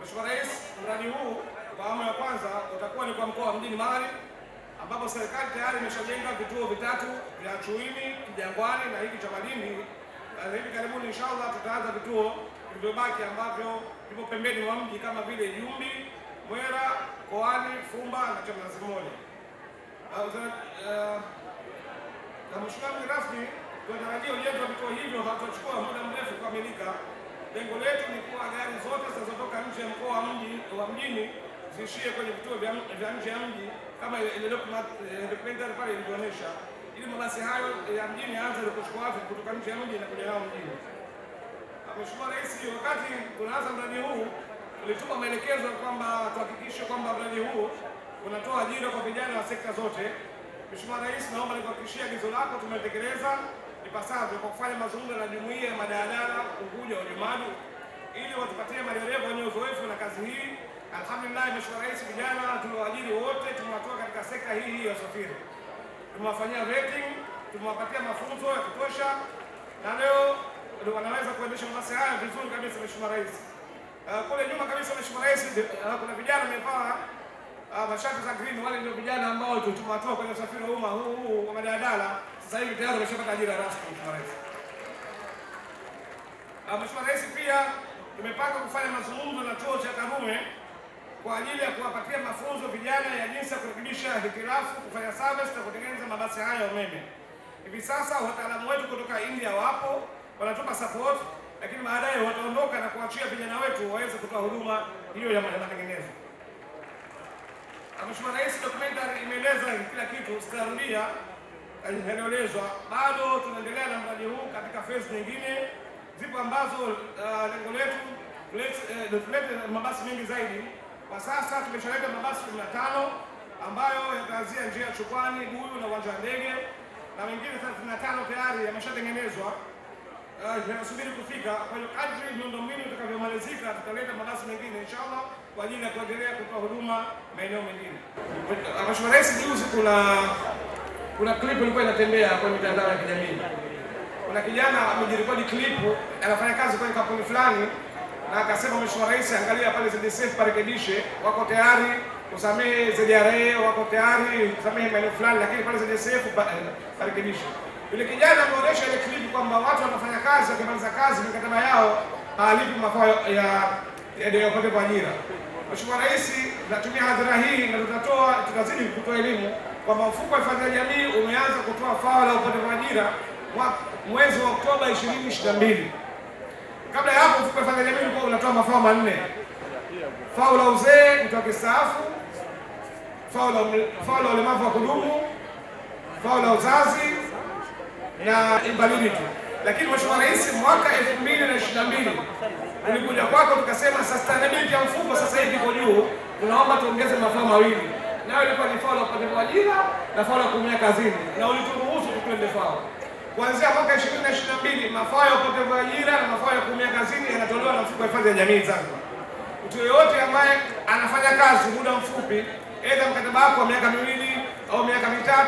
Mheshimiwa Rais, mradi huu kwa awamu ya kwanza utakuwa ni kwa mkoa wa Mjini Magharibi, ambapo serikali tayari imeshajenga vituo vitatu vya Chuini, Kijangwani na hiki cha Malindi. Hivi karibuni inshallah tutaanza vituo vilivyobaki ambavyo vipo pembeni mwa mji kama vile Jumbi, Mwera, Koani, Fumba na Chamazi Moja. Mheshimiwa mgeni rasmi, tunatarajia ujenzi wa vituo hivyo hautachukua muda mrefu kukamilika. Lengo letu ni kuwa gari zote zinazotoka nje ya mkoa wa Mjini ziishie kwenye vituo vya nje ya mji kama ile documentary pale ilivyoonyesha, ili mabasi hayo ya mjini yaanze kuchukua watu kutoka nje ya mji na kuja nao mjini. Mheshimiwa Rais, wakati tunaanza mradi huu ulitupa maelekezo kwamba tuhakikishe kwamba mradi huu unatoa ajira kwa vijana wa sekta zote. Mheshimiwa Rais, naomba nikuhakikishie agizo lako tumetekeleza ipasavyo kwa kufanya mazungumzo na jumuiya ya madaladala Unguja Ujerumani ili watupatie madereva wenye uzoefu na kazi hii. Alhamdulillah, Mheshimiwa Rais, vijana tulioajiri wote tumewatoa katika sekta hii ya usafiri, tumewafanyia vetting, tumewapatia mafunzo ya kutosha na leo wanaweza kuendesha mabasi haya vizuri kabisa. Mheshimiwa Rais, kule nyuma kabisa Mheshimiwa Rais, kuna vijana wamevaa mashati za green. Wale ndio vijana ambao tumewatoa kwenye usafiri wa umma huu wa madaladala. Sasa hivi tayari wameshapata ajira rasmi. Mheshimiwa Rais, Mheshimiwa Rais, pia tumepanga kufanya mazungumzo na chuo cha Karume kwa ajili ya kuwapatia mafunzo vijana ya jinsi ya kurekebisha hitilafu, kufanya service na kutengeneza mabasi haya ya umeme. Hivi sasa wataalamu wetu kutoka India wapo wanatupa support, lakini baadaye wataondoka na kuachia vijana wetu waweze kutoa huduma hiyo ya matengenezo. Mheshimiwa Rais, documentary imeeleza kila kitu, sitarudia yanaelezwa. Bado tunaendelea na mradi huu katika phase nyingine, zipo ambazo lengo letu tulete mabasi mengi zaidi. Kwa sasa tumeshaleta mabasi 15 ambayo yataanzia njia ya Chukwani, Buyu na uwanja wa ndege, na mengine 35 tayari yameshatengenezwa yanasubiri kufika. Kwa hiyo kadri miundombinu itakavyomalizika tutaleta mabasi mengine inshallah kwa ajili ya kuendelea kutoa huduma maeneo mengine. Mheshimiwa Rais, juzi kuna clip ilikuwa inatembea kwenye mitandao ya kijamii. Kuna kijana amejirekodi clip, anafanya kazi kwenye kampuni fulani na akasema, Mheshimiwa Rais, angalia pale ZDSF parekebishe, wako tayari kusamehe ZRA, wako tayari kusamehe maeneo fulani, lakini pale ZDSF parekebishe. Yule kijana ameonyesha ile clip kwamba watu wanafanya kazi, wakimaliza kazi mikataba yao halipi mafao ya kupata kwa ajira. Mheshimiwa Rais, natumia hadhara hii na tutazidi kutoa elimu kwamba mfuko wa hifadhi ya jamii umeanza kutoa fao la upate kwa ajira mwezi wa Oktoba 2022. Kabla ya hapo mfuko wa hifadhi ya jamii ulikuwa unatoa mafao manne: fao la uzee mtu akistaafu, fao la ulemavu wa kudumu, fao la uzazi na invalidity. Lakini Mheshimiwa Rais, mwaka 2022 ulikuja kwako tukasema sustainability ya mfuko sasa hivi iko juu, tunaomba tuongeze mafao mawili, nayo ilikuwa ni fao la upate kwa ajira na fao la kuumia kazini, na ulituruhusu tukwende fao. Kuanzia mwaka 2022 mafao ya upate kwa ajira na mafao ya kuumia kazini yanatolewa na mfuko wa hifadhi ya jamii Zanzibar. Mtu yeyote ambaye anafanya kazi muda mfupi, aidha mkataba wako wa miaka 2 au miaka 3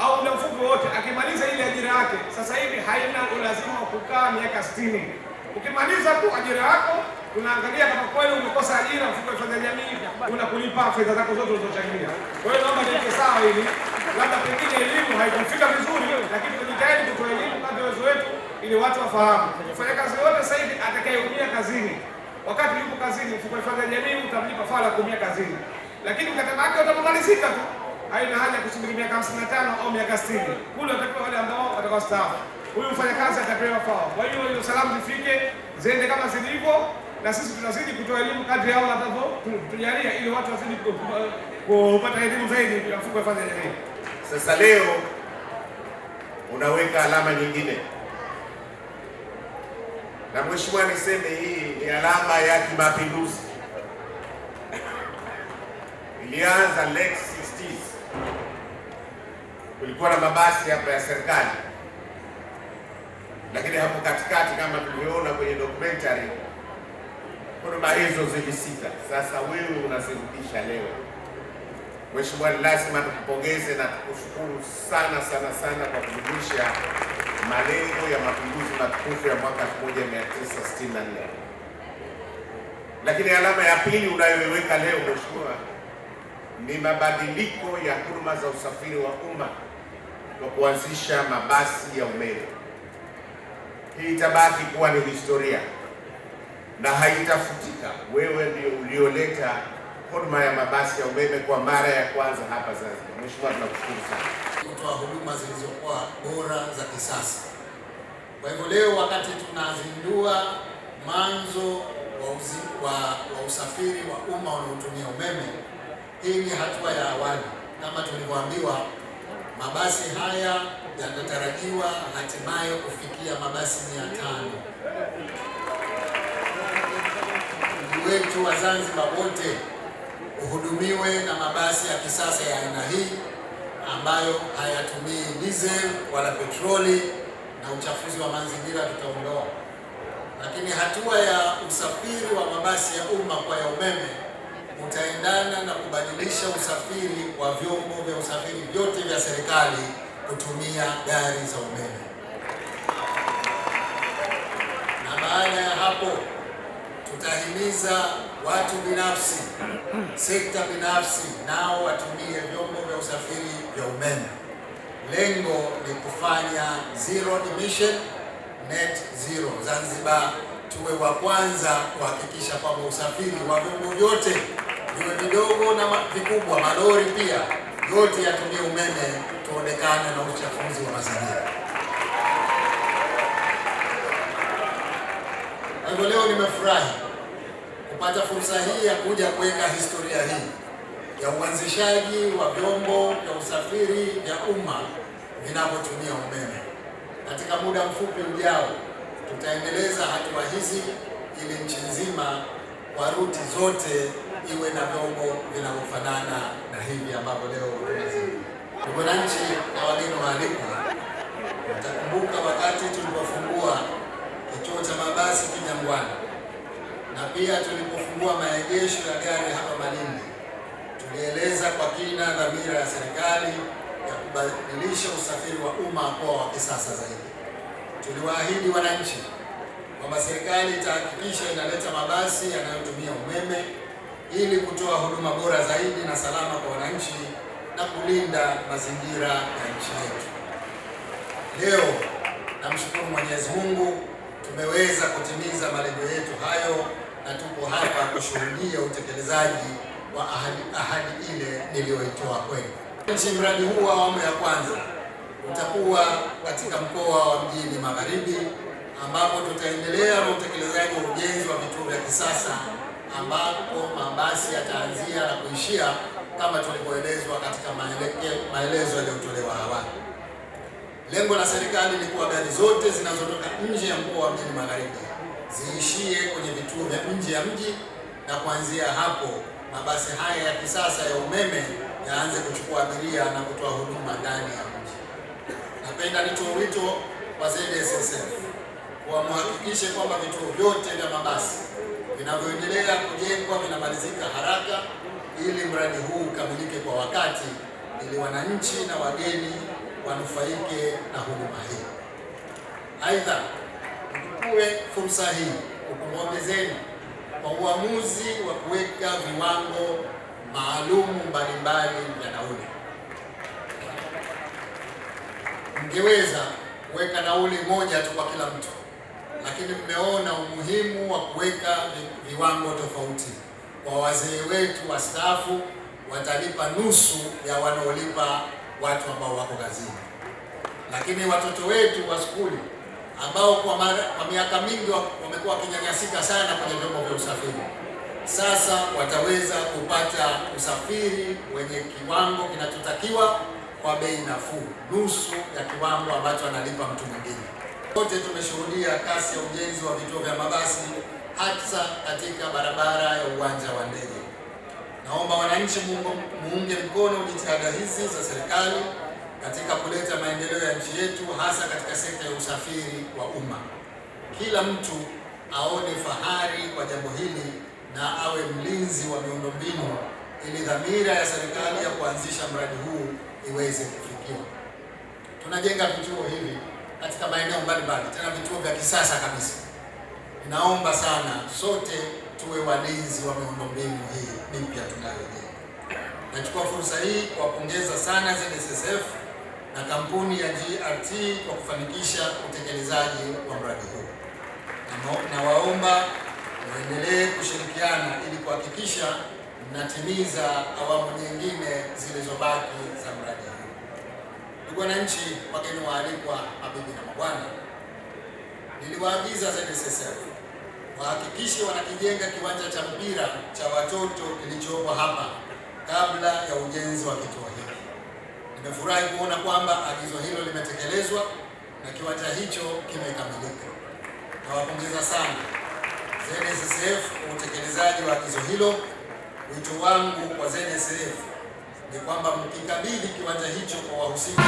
au muda mfupi wote, akimaliza ile ajira yake sasa hivi haina ulazima wa kukaa miaka 60. Ukimaliza tu ajira yako tunaangalia kama kweli umekosa ajira, mfuko wa hifadhi ya jamii unakulipa fedha zako zote ulizochangia. Kwa hiyo naomba niweke sawa hili, labda pengine elimu haikufika vizuri, lakini tujitahidi kutoa elimu kadri uwezo wetu ili watu wafahamu. Mfanya kazi yote sasa hivi atakayeumia kazini wakati yuko kazini, mfuko wa hifadhi ya jamii utamlipa fao la kuumia kazini, lakini mkataba wake utamalizika tu, haina haja kusubiri miaka 55 au miaka 60. Kule watakuwa wale ambao watakao staafu, huyu mfanyakazi atapewa fao. Kwa hiyo hizo salamu zifike, ziende kama zilivyo, na sisi tunazidi kutoa elimu kadri hao ambavyo tujalia, ili watu wazidi kupata elimu zaidi ya mfuko wa hifadhi ya jamii. Sasa leo unaweka alama nyingine, na mheshimiwa, niseme hii ni alama ya kimapinduzi. Ilianza late 60s, kulikuwa na mabasi hapa ya serikali, lakini hapo katikati kama tulivyoona kwenye documentary huduma hizo zilisita. Sasa wewe unazirudisha leo. Mheshimiwa, lazima tukupongeze na tukushukuru sana sana sana kwa kudumisha malengo ya mapinduzi matukufu ya mwaka 1964. Lakini alama ya pili unayoiweka leo Mheshimiwa ni mabadiliko ya huduma za usafiri wa umma kwa kuanzisha mabasi ya umeme. Hii itabaki kuwa ni historia na haitafutika. Wewe ndio ulioleta huduma ya mabasi ya umeme kwa mara ya kwanza hapa Zanzibar. Mheshimiwa, tunakushukuru sana. Kutoa huduma zilizokuwa bora za kisasa. Kwa hivyo leo wakati tunazindua mwanzo wa usafiri wa umma unaotumia umeme, hii ni hatua ya awali. Kama tulivyoambiwa, mabasi haya yanatarajiwa hatimaye kufikia mabasi 500. Mji wetu wa Zanzibar wote uhudumiwe na mabasi ya kisasa ya aina hii ambayo hayatumii diesel wala petroli, na uchafuzi wa mazingira tutaondoa. Lakini hatua ya usafiri wa mabasi ya umma kwa ya umeme utaendana na kubadilisha usafiri wa vyombo vya usafiri vyote vya serikali kutumia gari za umeme. Na baada ya hapo tutahimiza watu binafsi, sekta binafsi nao watumie vyombo vya usafiri vya umeme. Lengo ni kufanya zero emission net zero. Zanzibar tuwe wa kwanza kuhakikisha kwamba usafiri wa vyombo vyote viwe vidogo na vikubwa, malori pia, yote yatumie umeme, tuonekane na uchafuzi wa mazingira. Kwa hivyo leo nimefurahi kupata fursa hii ya kuja kuweka historia hii ya uanzishaji wa vyombo vya usafiri vya umma vinavyotumia umeme. Katika muda mfupi ujao tutaendeleza hatua hizi ili nchi nzima kwa ruti zote iwe na vyombo vinavyofanana na hivi ambavyo leo tunazindua. Ndugu wananchi na wageni waalikwa, mtakumbuka wakati tulipofungua kituo cha mabasi Kijangwani na pia tulipofungua maegesho ya gari hapa Malindi, tulieleza kwa kina dhamira ya serikali ya kubadilisha usafiri wa umma kuwa wa kisasa zaidi. Tuliwaahidi wananchi kwamba serikali itahakikisha inaleta mabasi yanayotumia umeme ili kutoa huduma bora zaidi na salama kwa wananchi na kulinda mazingira ya nchi yetu. Leo namshukuru Mwenyezi Mungu tumeweza kutimiza malengo yetu hayo na tuko hapa kushuhudia utekelezaji wa ahadi ile niliyoitoa kwenu. Mradi huu wa awamu ya kwanza utakuwa katika mkoa wa Mjini Magharibi, ambapo tutaendelea na utekelezaji wa ujenzi wa vituo vya kisasa ambapo mabasi yataanzia na kuishia kama tulivyoelezwa katika maelezo yaliyotolewa awali. Lengo la serikali ni kuwa gari zote zinazotoka nje ya mkoa wa Mjini Magharibi ziishie kwenye vituo vya nje ya mji, na kuanzia hapo mabasi haya ya kisasa ya umeme yaanze kuchukua abiria na kutoa huduma ndani ya mji. Napenda nitoe wito kwa ZSSF muhakikishe kwamba vituo vyote vya mabasi vinavyoendelea kujengwa vinamalizika haraka ili mradi huu ukamilike kwa wakati, ili wananchi na wageni wanufaike na huduma hii. Aidha, nichukue fursa hii kukuongezeni kwa uamuzi wa kuweka viwango maalum mbalimbali vya nauli. Mngeweza kuweka nauli moja tu kwa kila mtu, lakini mmeona umuhimu wa kuweka viwango tofauti. Kwa wazee wetu wastaafu watalipa nusu ya wanaolipa watu ambao wako kazini, lakini watoto wetu wa skuli ambao kwa miaka mingi wamekuwa wakinyanyasika sana kwenye vyombo vya usafiri, sasa wataweza kupata usafiri wenye kiwango kinachotakiwa kwa bei nafuu, nusu ya kiwango ambacho analipa mtu mwingine. Wote tumeshuhudia kasi ya ujenzi wa vituo vya mabasi hasa katika barabara ya uwanja wa ndege. Naomba wananchi muunge mkono jitihada hizi za serikali katika kuleta maendeleo ya nchi yetu, hasa katika sekta ya usafiri wa umma. Kila mtu aone fahari kwa jambo hili na awe mlinzi wa miundombinu ili dhamira ya serikali ya kuanzisha mradi huu iweze kufikiwa. Tunajenga vituo hivi katika maeneo mbalimbali, tena vituo vya kisasa kabisa. Ninaomba sana sote tuwe walinzi wa miundombinu hii mipya tunayojenga. Nachukua fursa hii kuwapongeza sana ZSSF na kampuni ya GRT kwa kufanikisha utekelezaji wa mradi huu. Nawaomba muendelee kushirikiana ili kuhakikisha mnatimiza awamu nyingine zilizobaki za mradi huu. Ndugu wananchi, wageni waalikwa, mabibi na mabwana, niliwaagiza ZSSF wahakikishe wanakijenga kiwanja cha mpira cha watoto kilichopo hapa kabla ya ujenzi wa kituo hiki. Nimefurahi kuona kwamba agizo hilo limetekelezwa na kiwanja hicho kimekamilika. Nawapongeza sana ZSSF kwa utekelezaji wa agizo hilo. Wito wangu kwa ZSSF ni kwamba mkikabidhi kiwanja hicho kwa wahusika